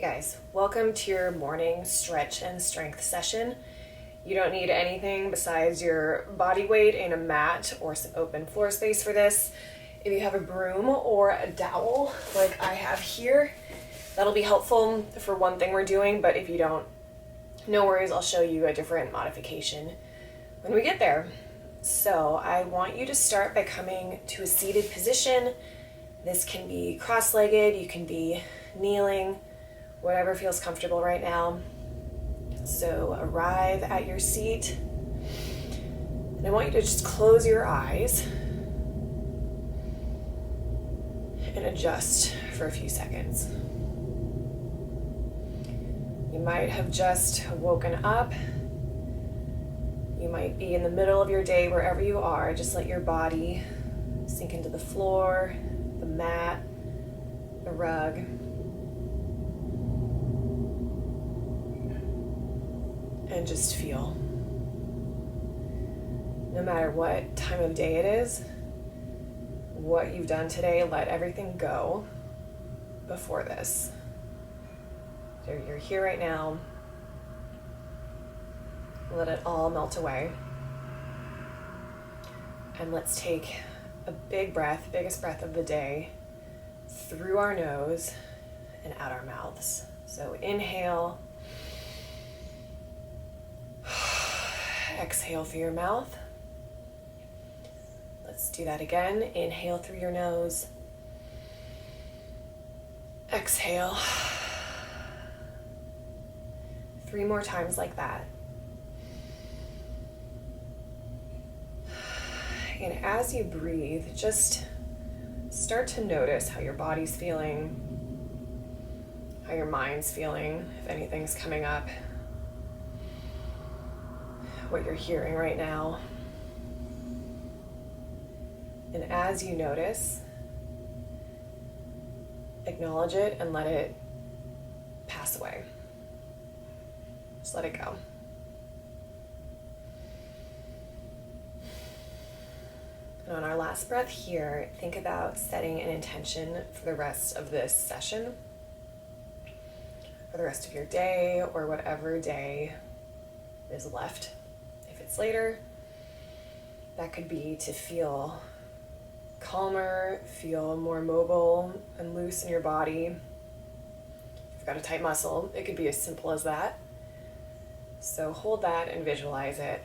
guys, welcome to your morning stretch and strength session. You don't need anything besides your body weight and a mat or some open floor space for this. If you have a broom or a dowel like I have here, that'll be helpful for one thing we're doing, but if you don't, no worries, I'll show you a different modification when we get there. So I want you to start by coming to a seated position. This can be cross-legged, you can be kneeling, whatever feels comfortable right now. So arrive at your seat, and I want you to just close your eyes and adjust for a few seconds. You might have just woken up. You might be in the middle of your day, wherever you are. Just let your body sink into the floor, the mat, the rug. And just feel. No matter what time of day it is, what you've done today, let everything go before this. So you're here right now. Let it all melt away. And let's take a big breath, biggest breath of the day, through our nose and out our mouths. So inhale. Exhale through your mouth. Let's do that again. Inhale through your nose. Exhale. 3 more times like that. And as you breathe, just start to notice how your body's feeling, how your mind's feeling, if anything's coming up, what you're hearing right now. And as you notice, acknowledge it and let it pass away. Just let it go. And on our last breath here, think about setting an intention for the rest of this session, for the rest of your day, or whatever day is left. If it's later, that could be to feel calmer, feel more mobile and loose in your body. If you've got a tight muscle, it could be as simple as that. So hold that and visualize it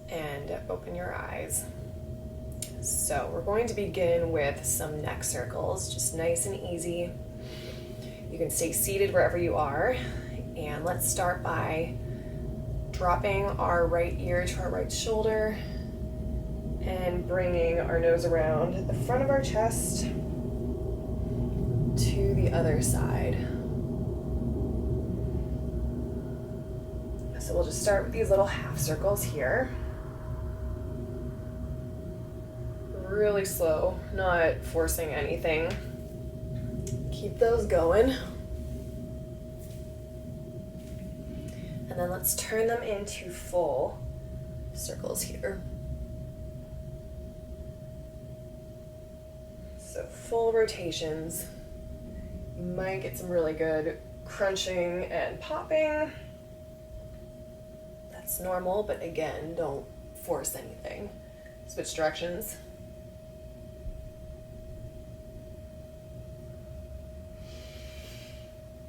and open your eyes. So we're going to begin with some neck circles, just nice and easy. You can stay seated wherever you are, and let's start by dropping our right ear to our right shoulder and bringing our nose around the front of our chest to the other side. So we'll just start with these little half circles here. Really slow, not forcing anything. Keep those going. And then let's turn them into full circles here. So full rotations. You might get some really good crunching and popping. That's normal, but again, don't force anything. Switch directions.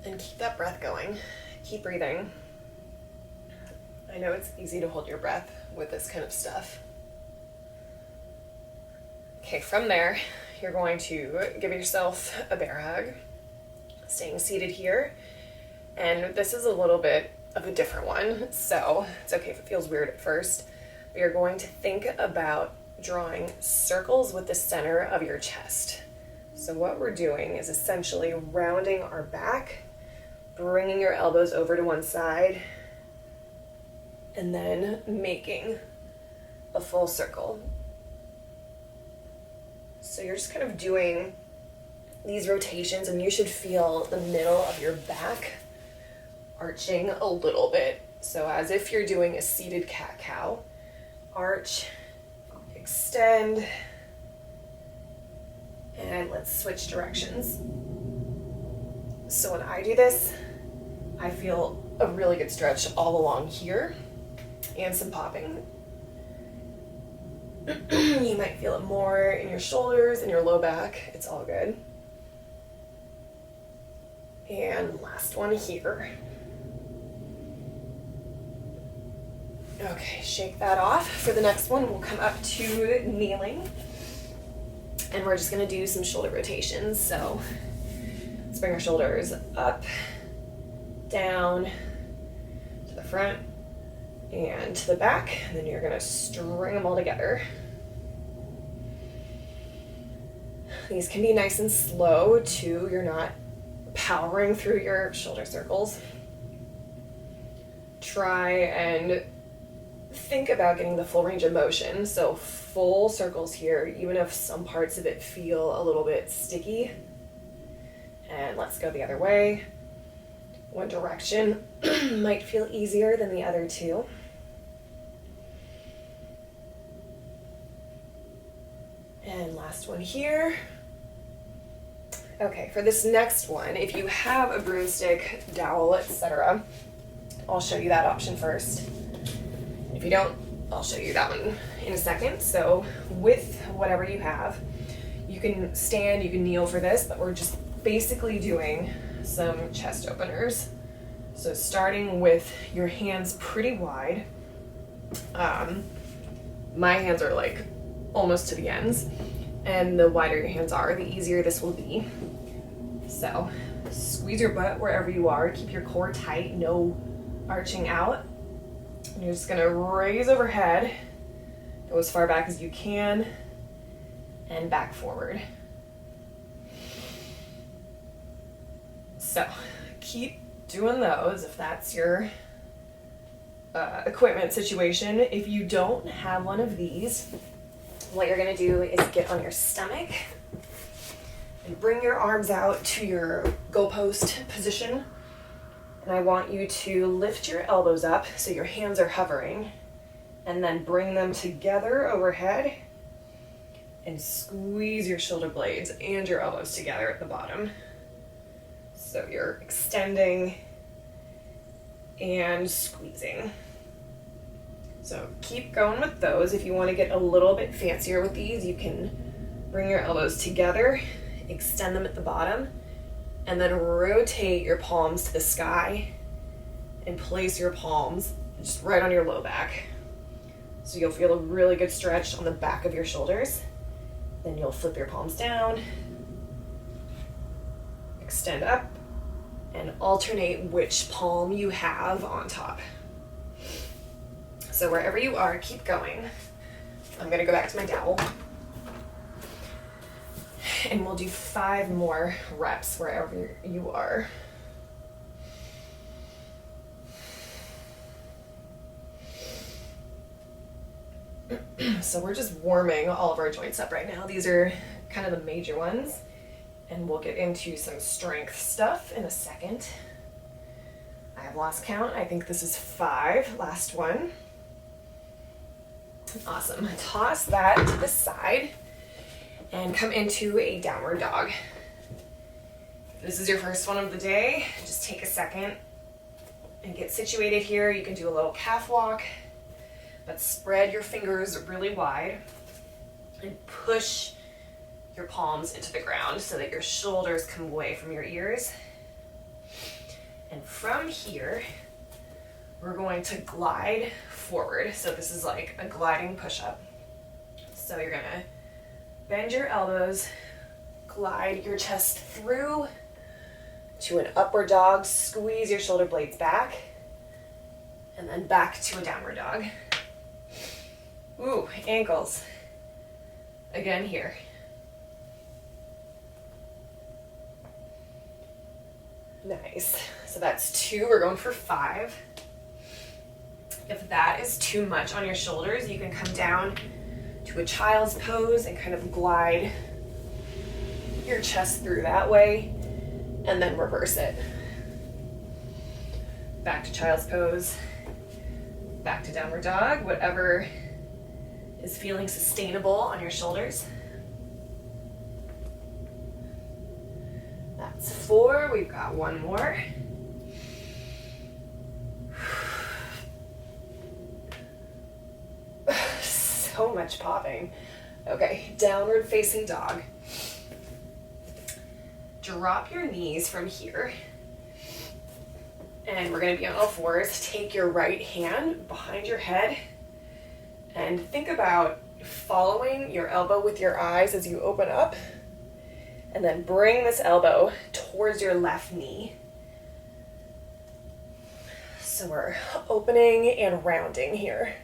And keep that breath going. Keep breathing. I know it's easy to hold your breath with this kind of stuff. Okay, from there, you're going to give yourself a bear hug, staying seated here. And this is a little bit of a different one, so it's okay if it feels weird at first. But you're going to think about drawing circles with the center of your chest. So what we're doing is essentially rounding our back, bringing your elbows over to one side, and then making a full circle. So you're just kind of doing these rotations, and you should feel the middle of your back arching a little bit. So as if you're doing a seated cat-cow. Arch, extend, and let's switch directions. So when I do this, I feel a really good stretch all along here and some popping. You might feel it more in your shoulders and your low back. It's all good. And last one here. Okay, shake that off. For the next one, we'll come up to kneeling. And we're just gonna do some shoulder rotations. So let's bring our shoulders up, down, to the front, and to the back. And then you're gonna string them all together. These can be nice and slow too. You're not powering through your shoulder circles. Try and think about getting the full range of motion. So full circles here, even if some parts of it feel a little bit sticky. And let's go the other way. One direction might feel easier than the other two. And last one here. Okay, for this next one, if you have a broomstick, dowel, etc., I'll show you that option first. If you don't, I'll show you that one in a second. So with whatever you have, you can stand, you can kneel for this, but we're just basically doing some chest openers. So starting with your hands pretty wide. My hands are like almost to the ends, and the wider your hands are, the easier this will be. So squeeze your butt wherever you are, keep your core tight, no arching out. And you're just gonna raise overhead, go as far back as you can, and back forward. So keep doing those if that's your equipment situation. If you don't have one of these, what you're gonna do is get on your stomach and bring your arms out to your goalpost position. And I want you to lift your elbows up so your hands are hovering, and then bring them together overhead and squeeze your shoulder blades and your elbows together at the bottom. So you're extending and squeezing. So keep going with those. If you want to get a little bit fancier with these, you can bring your elbows together, extend them at the bottom, and then rotate your palms to the sky and place your palms just right on your low back. So you'll feel a really good stretch on the back of your shoulders. Then you'll flip your palms down, extend up, and alternate which palm you have on top. So wherever you are, keep going. I'm gonna go back to my dowel. And we'll do 5 more reps wherever you are. So we're just warming all of our joints up right now. These are kind of the major ones. And we'll get into some strength stuff in a second. I have lost count. I think this is 5. Last one. Awesome. Toss that to the side and come into a downward dog. If this is your first one of the day, just take a second and get situated here. You can do a little calf walk, but spread your fingers really wide and push your palms into the ground so that your shoulders come away from your ears. And from here, we're going to glide forward. So this is like a gliding push-up. So you're gonna bend your elbows, glide your chest through to an upward dog, squeeze your shoulder blades back, and then back to a downward dog. Ooh, ankles. Again here. Nice. So that's 2. We're going for 5. If that is too much on your shoulders, you can come down to a child's pose and kind of glide your chest through that way and then reverse it. Back to child's pose, back to downward dog, whatever is feeling sustainable on your shoulders. That's 4. We've got 1 more. So much popping. Okay, downward facing dog. Drop your knees from here. And we're going to be on all fours. Take your right hand behind your head and think about following your elbow with your eyes as you open up. And then bring this elbow towards your left knee. So we're opening and rounding here.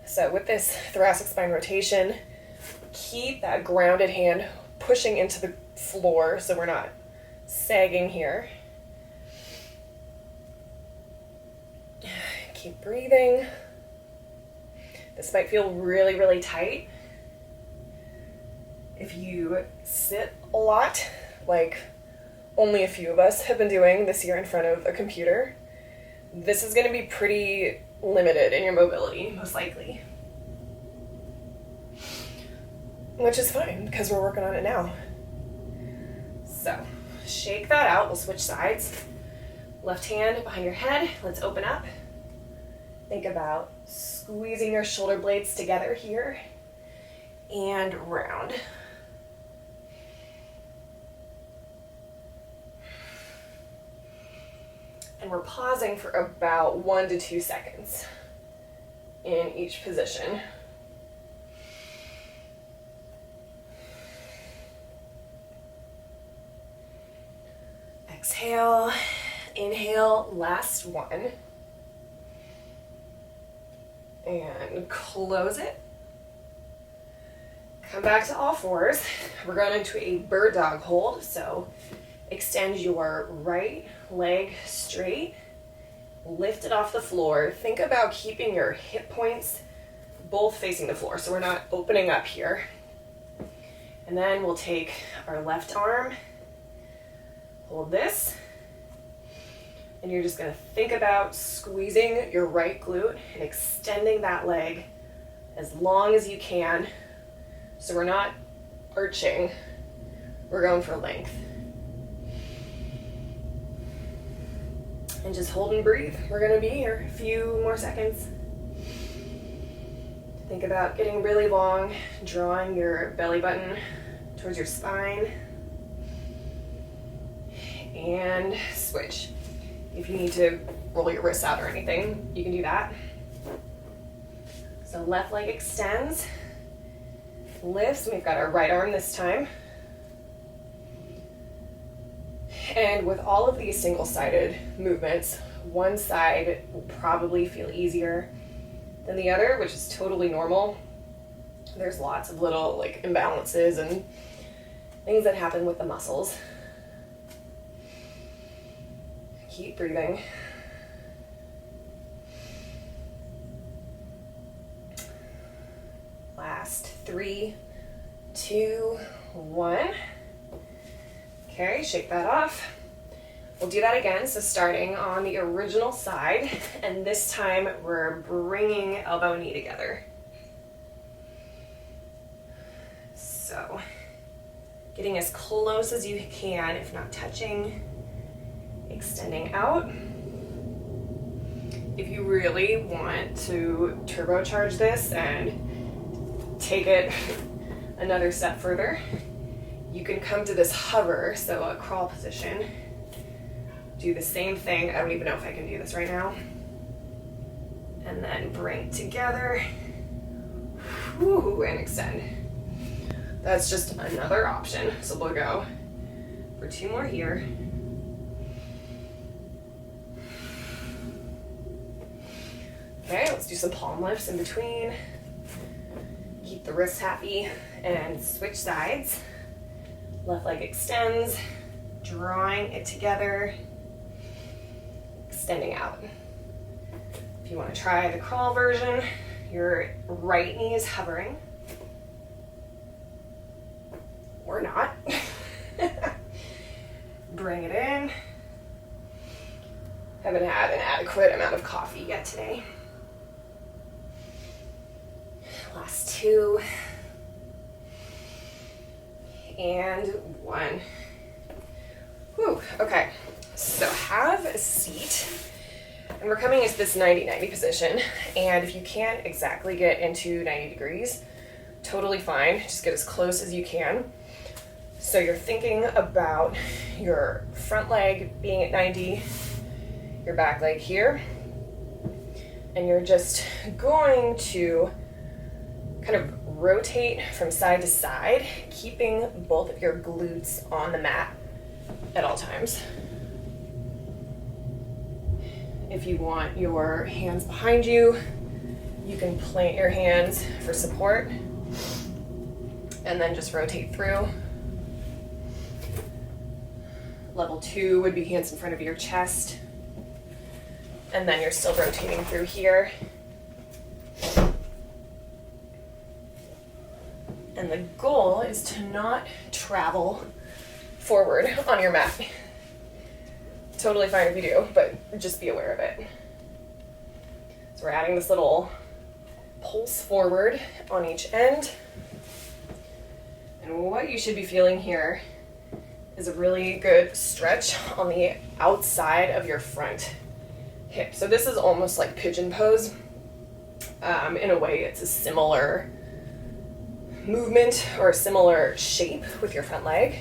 So with this thoracic spine rotation, keep that grounded hand pushing into the floor so we're not sagging here. Keep breathing. This might feel really, really tight. If you sit a lot, like only a few of us have been doing this year in front of a computer, this is going to be pretty limited in your mobility, most likely. Which is fine, because we're working on it now. So, shake that out. We'll switch sides. Left hand behind your head. Let's open up. Think about squeezing your shoulder blades together here. And round. And we're pausing for about 1 to 2 seconds in each position. Exhale, inhale, last one. And close it. Come back to all fours. We're going into a bird dog hold, so extend your right leg straight, lift it off the floor. Think about keeping your hip points both facing the floor, so we're not opening up here. And then we'll take our left arm, hold this, and you're just going to think about squeezing your right glute and extending that leg as long as you can. So we're not arching, we're going for length. And just hold and breathe. We're going to be here a few more seconds. Think about getting really long, drawing your belly button towards your spine. And switch. If you need to roll your wrists out or anything, you can do that. So left leg extends, lifts, and we've got our right arm this time. And with all of these single-sided movements, one side will probably feel easier than the other, which is totally normal. There's lots of little imbalances and things that happen with the muscles. Keep breathing. Last 3, 2, 1. Okay, shake that off. We'll do that again, so starting on the original side, and this time we're bringing elbow knee together. So, getting as close as you can, if not touching, extending out. If you really want to turbocharge this and take it another step further, you can come to this hover, so a crawl position. Do the same thing. I don't even know if I can do this right now. And then bring together. Woo, and extend. That's just another option. So we'll go for 2 more here. Okay, let's do some palm lifts in between. Keep the wrists happy and switch sides. Left leg extends, drawing it together, extending out. If you want to try the crawl version, your right knee is hovering. Or not. Bring it in. Haven't had an adequate amount of coffee yet today. Last 2. and 1. Whew, okay, so have a seat. And we're coming into this 90-90 position. And if you can't exactly get into 90 degrees, totally fine. Just get as close as you can. So you're thinking about your front leg being at 90, your back leg here. And you're just going to kind of rotate from side to side, keeping both of your glutes on the mat at all times. If you want your hands behind you, you can plant your hands for support and then just rotate through. Level 2 would be hands in front of your chest, and then you're still rotating through here. And the goal is to not travel forward on your mat. Totally fine if you do, but just be aware of it. So we're adding this little pulse forward on each end. And what you should be feeling here is a really good stretch on the outside of your front hip. So this is almost like pigeon pose. In a way, it's a similar movement or a similar shape with your front leg.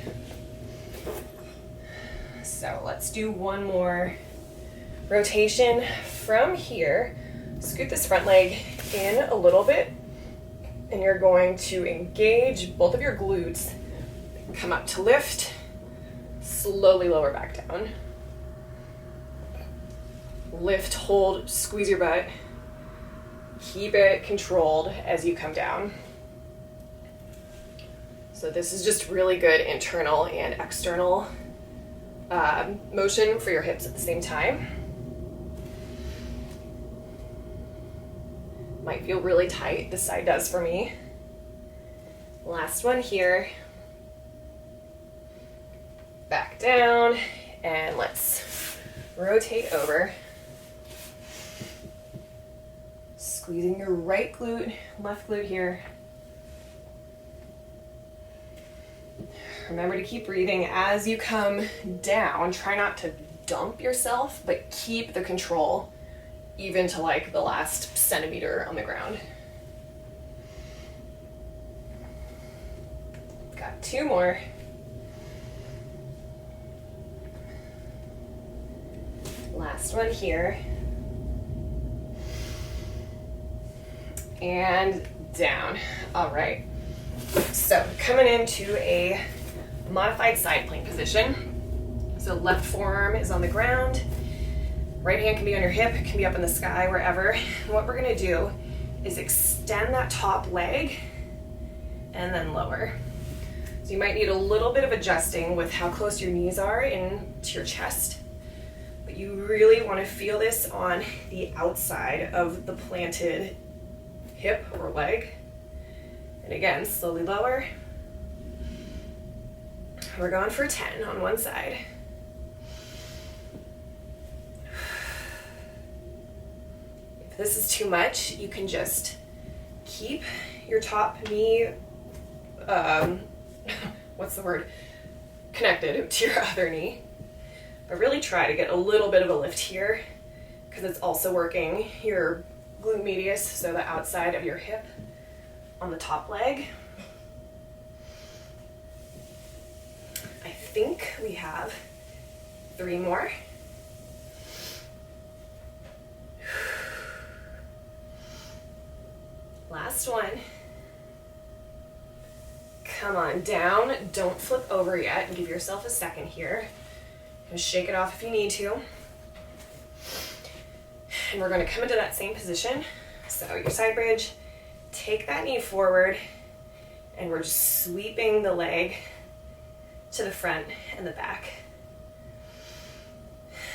So let's do one more rotation from here. Scoot this front leg in a little bit, and you're going to engage both of your glutes. Come up to lift, slowly lower back down. Lift, hold, squeeze your butt. Keep it controlled as you come down. So this is just really good internal and external motion for your hips at the same time. Might feel really tight. This side does for me. Last one here. Back down, and let's rotate over. Squeezing your right glute, left glute here. Remember to keep breathing as you come down. Try not to dump yourself, but keep the control even to like the last centimeter on the ground. Got 2 more. Last one here. And down. All right. So coming into a modified side plank position. So left forearm is on the ground. Right hand can be on your hip, can be up in the sky, wherever. And what we're gonna do is extend that top leg and then lower. So you might need a little bit of adjusting with how close your knees are into your chest. But you really wanna feel this on the outside of the planted hip or leg. And again, slowly lower. We're going for 10 on one side. If this is too much, you can just keep your top knee, connected to your other knee. But really try to get a little bit of a lift here because it's also working your glute medius, so the outside of your hip on the top leg. I think we have 3 more. Last one. Come on down. Don't flip over yet, and give yourself a second here. And shake it off if you need to. And we're going to come into that same position. So your side bridge, take that knee forward, and we're just sweeping the leg to the front and the back.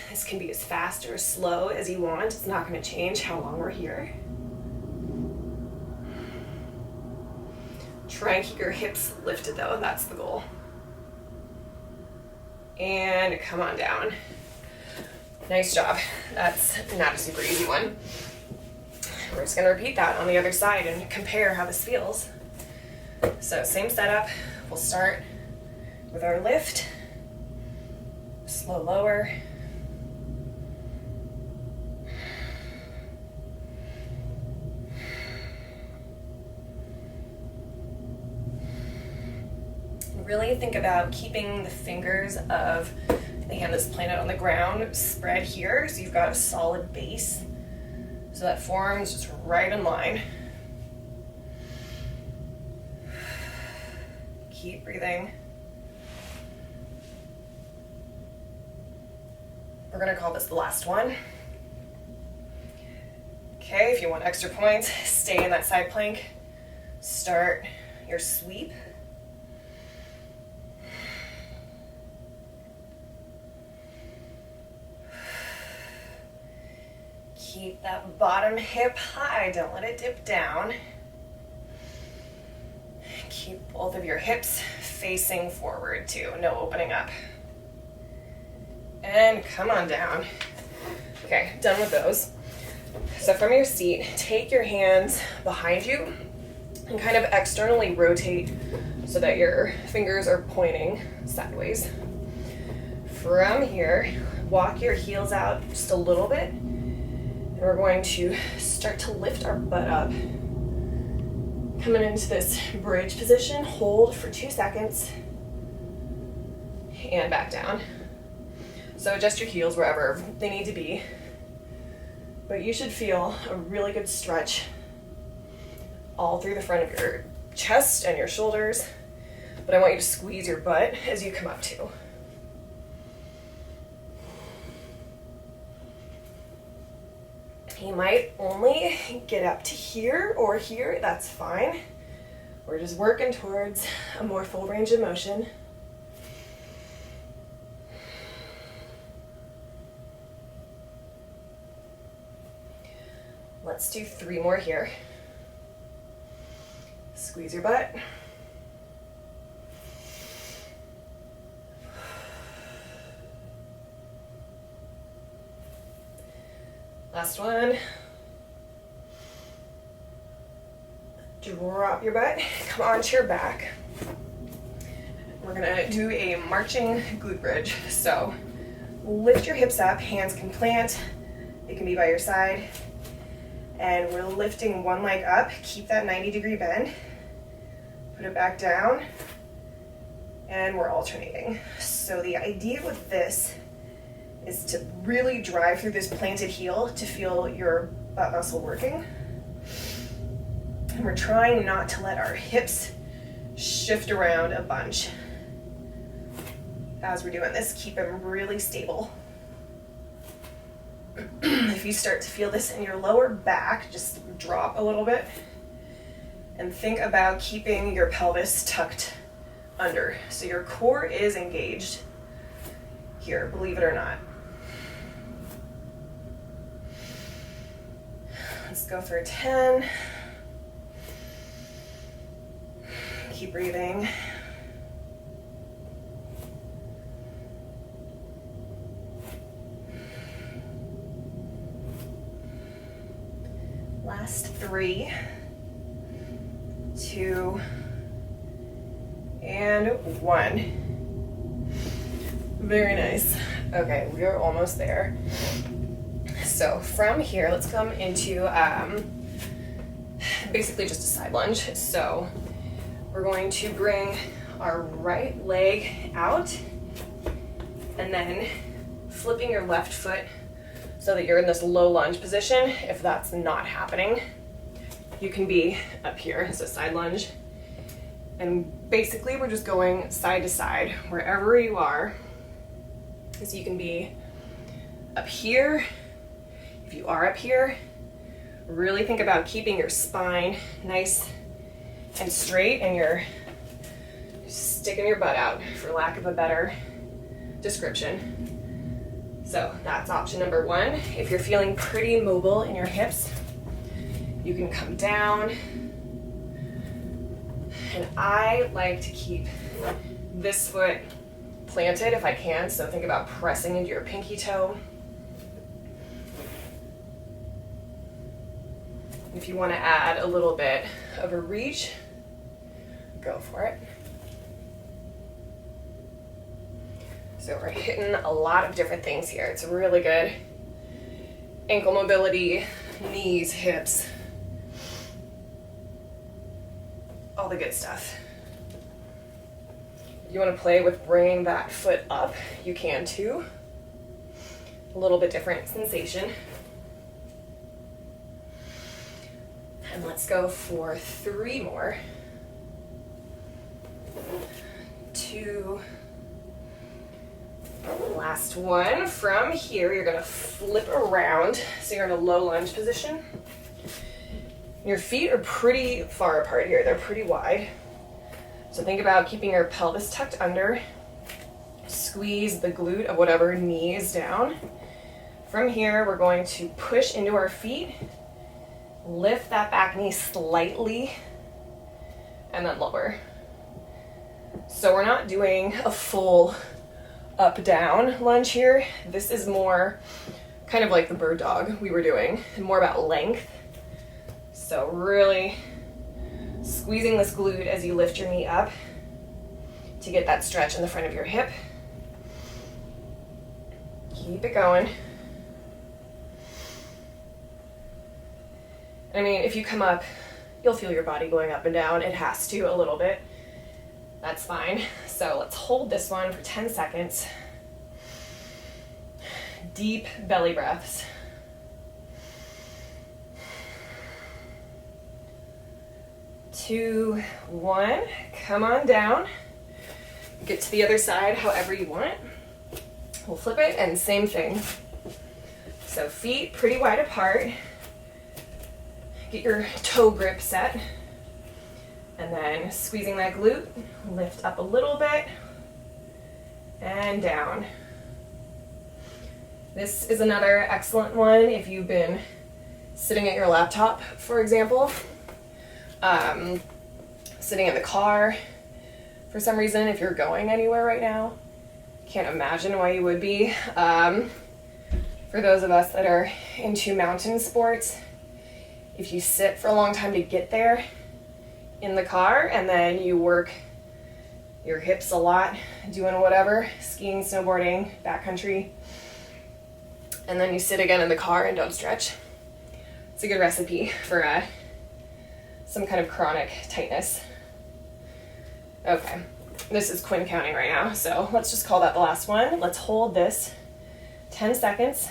This can be as fast or as slow as you want. It's not going to change how long we're here. Try and keep your hips lifted though, that's the goal. And come on down. Nice job. That's not a super easy one. We're just gonna repeat that on the other side and compare how this feels. So same setup. We'll start with our lift. Slow lower. Really think about keeping the fingers of the hand that's planted on the ground spread here, so you've got a solid base. So that forearm's just right in line. Keep breathing. We're gonna call this the last one. Okay, if you want extra points, stay in that side plank. Start your sweep. Keep that bottom hip high, don't let it dip down. Keep both of your hips facing forward too, no opening up. And come on down. Okay, done with those. So from your seat, take your hands behind you and kind of externally rotate so that your fingers are pointing sideways. From here, walk your heels out just a little bit. And we're going to start to lift our butt up. Coming into this bridge position, hold for 2 seconds, and back down. So adjust your heels wherever they need to be. But you should feel a really good stretch all through the front of your chest and your shoulders. But I want you to squeeze your butt as you come up too. You might only get up to here or here, that's fine. We're just working towards a more full range of motion. Let's do 3 more here. Squeeze your butt. Last one. Drop your butt, come onto your back. We're gonna do a marching glute bridge. So lift your hips up, hands can plant, they can be by your side. And we're lifting one leg up, keep that 90-degree bend. Put it back down, and we're alternating. So the idea with this is to really drive through this planted heel to feel your butt muscle working. And we're trying not to let our hips shift around a bunch. As we're doing this, keep them really stable. If you start to feel this in your lower back, just drop a little bit and think about keeping your pelvis tucked under. So your core is engaged here, believe it or not. Let's go for 10. Keep breathing. Last 3, 2, and 1. Very nice. Okay, we are almost there. So from here, let's come into basically just a side lunge. So we're going to bring our right leg out and then flipping your left foot so that you're in this low lunge position. If that's not happening, you can be up here, so side lunge. And basically we're just going side to side, wherever you are. So you can be up here. If you are up here, really think about keeping your spine nice and straight and you're sticking your butt out, for lack of a better description. So that's option number 1. If you're feeling pretty mobile in your hips, you can come down. And I like to keep this foot planted if I can, so think about pressing into your pinky toe. If you want to add a little bit of a reach, go for it. So we're hitting a lot of different things here. It's really good. Ankle mobility, knees, hips, all the good stuff. If you want to play with bringing that foot up, you can too. A little bit different sensation. And let's go for 3 more. 2. Last one. From here, you're gonna flip around. So you're in a low lunge position. Your feet are pretty far apart here. They're pretty wide. So think about keeping your pelvis tucked under. Squeeze the glute of whatever knee is down. From here, we're going to push into our feet. Lift that back knee slightly and then lower. So we're not doing a full up-down lunge here. This is more kind of like the bird dog we were doing, more about length. So really squeezing this glute as you lift your knee up to get that stretch in the front of your hip. Keep it going. I mean, if you come up, you'll feel your body going up and down. It has to a little bit. That's fine. So let's hold this one for 10 seconds. Deep belly breaths. 2, 1. Come on down. Get to the other side however you want. We'll flip it and same thing. So feet pretty wide apart. Get your toe grip set. And then squeezing that glute, lift up a little bit and down. This is another excellent one if you've been sitting at your laptop, for example, sitting in the car for some reason, if you're going anywhere right now. Can't imagine why you would be. For those of us that are into mountain sports, if you sit for a long time to get there in the car and then you work your hips a lot doing whatever, skiing, snowboarding, backcountry, and then you sit again in the car and don't stretch, it's a good recipe for some kind of chronic tightness. Okay, this is Quinn counting right now, so let's just call that the last one. Let's hold this 10 seconds.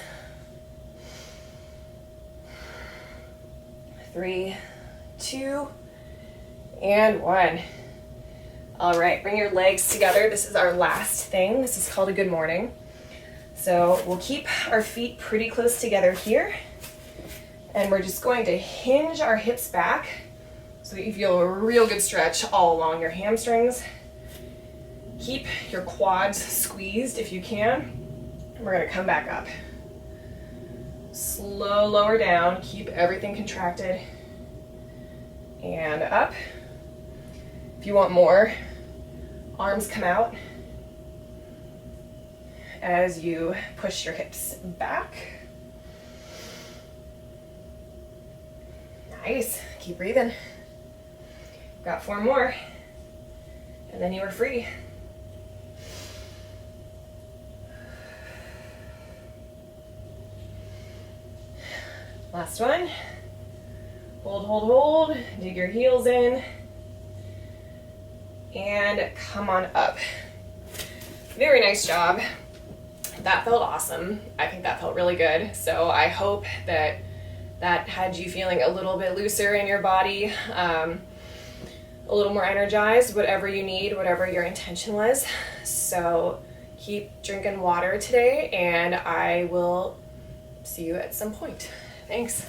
3, 2, and 1. All right, bring your legs together. This is our last thing. This is called a good morning. So we'll keep our feet pretty close together here. And we're just going to hinge our hips back so that you feel a real good stretch all along your hamstrings. Keep your quads squeezed if you can. And we're gonna come back up. Slow lower down, keep everything contracted. And up. If you want more, arms come out as you push your hips back. Nice, keep breathing. Got 4 more, and then you are free. Last one. Hold, hold, hold. Dig your heels in. And come on up. Very nice job. That felt awesome. I think that felt really good. So I hope that that had you feeling a little bit looser in your body, a little more energized, whatever you need, whatever your intention was. So keep drinking water today, and I will see you at some point. Thanks.